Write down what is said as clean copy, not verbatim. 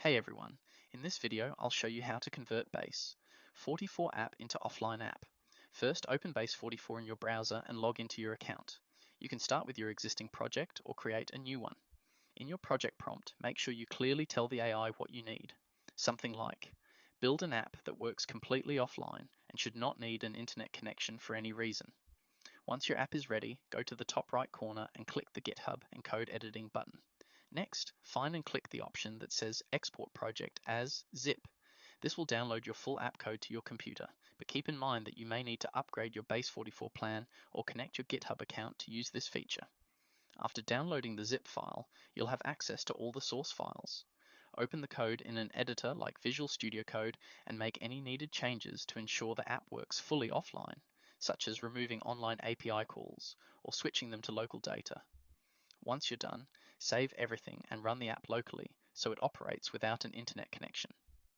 Hey everyone, in this video I'll show you how to convert Base44 app into offline app. First, open Base44 in your browser and log into your account. You can start with your existing project or create a new one. In your project prompt, make sure you clearly tell the AI what you need. Something like, build an app that works completely offline and should not need an internet connection for any reason. Once your app is ready, go to the top right corner and click the GitHub and code editing button. Next, find and click the option that says Export Project as zip. This will download your full app code to your computer, but keep in mind that you may need to upgrade your Base44 plan or connect your GitHub account to use this feature. After downloading the zip file, you'll have access to all the source files. Open the code in an editor like Visual Studio Code and make any needed changes to ensure the app works fully offline, such as removing online API calls or switching them to local data. Once you're done, save everything and run the app locally so it operates without an internet connection.